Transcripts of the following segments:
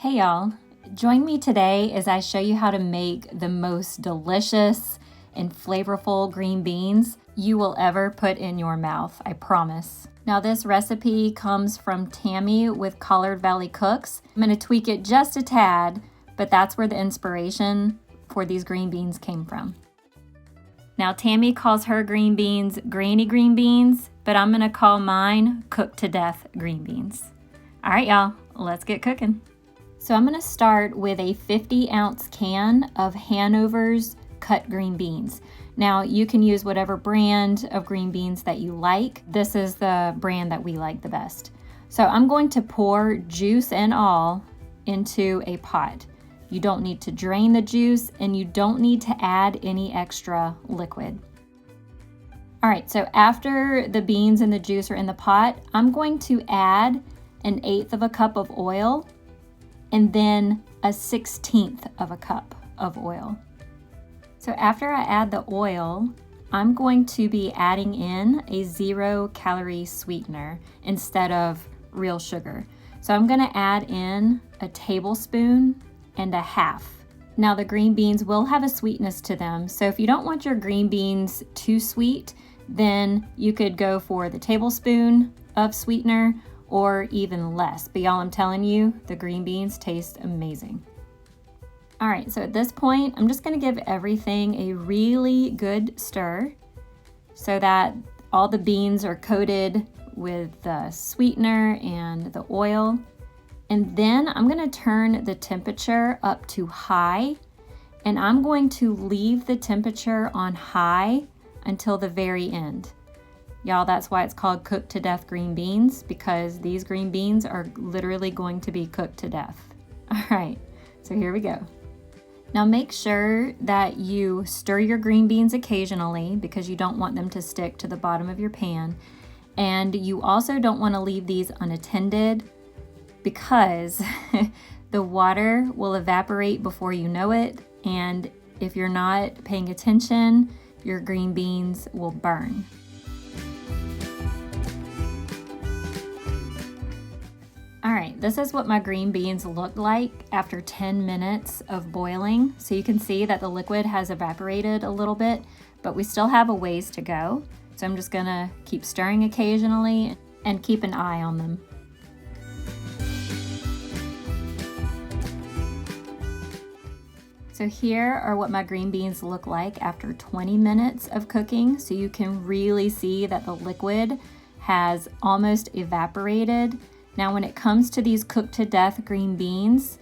Hey y'all, join me today as I show you how to make the most delicious and flavorful green beans you will ever put in your mouth, I promise. Now this recipe comes from Tammy with Collard Valley Cooks. I'm going to tweak it just a tad, but that's where the inspiration for these green beans came from. Now Tammy calls her green beans granny green beans, but I'm going to call mine cooked to death green beans. All right, y'all, let's get cooking. So I'm going to start with a 50-ounce can of Hanover's cut green beans. Now you can use whatever brand of green beans that you like. This is the brand that we like the best. So I'm going to pour juice and all into a pot. You don't need to drain the juice and you don't need to add any extra liquid. All right, so after the beans and the juice are in the pot, I'm going to add 1/8 of a cup of oil and then 1/16 of a cup of oil. So after I add the oil, I'm going to be adding in a 0-calorie sweetener instead of real sugar. So I'm going to add in a tablespoon and a half. Now the green beans will have a sweetness to them, so if you don't want your green beans too sweet, then you could go for the tablespoon of sweetener or even less. But y'all, I'm telling you, the green beans taste amazing. All right, so at this point, I'm just gonna give everything a really good stir so that all the beans are coated with the sweetener and the oil. And then I'm gonna turn the temperature up to high, and I'm going to leave the temperature on high until the very end. Y'all, that's why it's called cooked to death green beans, because these green beans are literally going to be cooked to death. All right, so here we go. Now make sure that you stir your green beans occasionally because you don't want them to stick to the bottom of your pan. And you also don't want to leave these unattended because the water will evaporate before you know it. And if you're not paying attention, your green beans will burn. All right, this is what my green beans look like after 10 minutes of boiling. So you can see that the liquid has evaporated a little bit, but we still have a ways to go. So I'm just gonna keep stirring occasionally and keep an eye on them. So here are what my green beans look like after 20 minutes of cooking. So you can really see that the liquid has almost evaporated. Now, when it comes to these cooked to death green beans,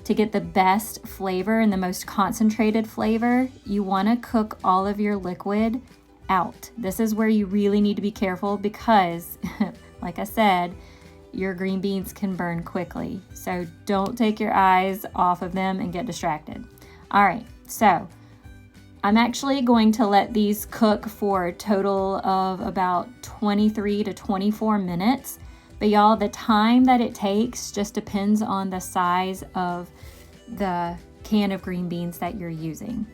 to get the best flavor and the most concentrated flavor, you want to cook all of your liquid out. This is where you really need to be careful because, like I said, your green beans can burn quickly. So don't take your eyes off of them and get distracted. All right, so I'm actually going to let these cook for a total of about 23 to 24 minutes. But y'all, the time that it takes just depends on the size of the can of green beans that you're using.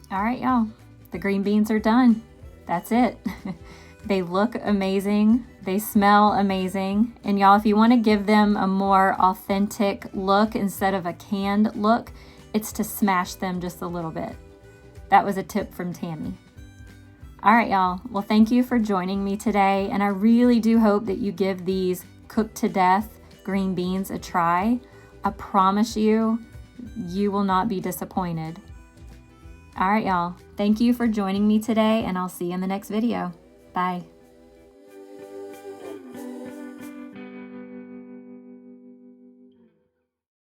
All right, y'all, the green beans are done. That's it. They look amazing. They smell amazing. And y'all, if you want to give them a more authentic look instead of a canned look, it's to smash them just a little bit. That was a tip from Tammy. All right, y'all. Well, thank you for joining me today. And I really do hope that you give these cooked to death green beans a try. I promise you, you will not be disappointed. All right, y'all. Thank you for joining me today, and I'll see you in the next video. Bye.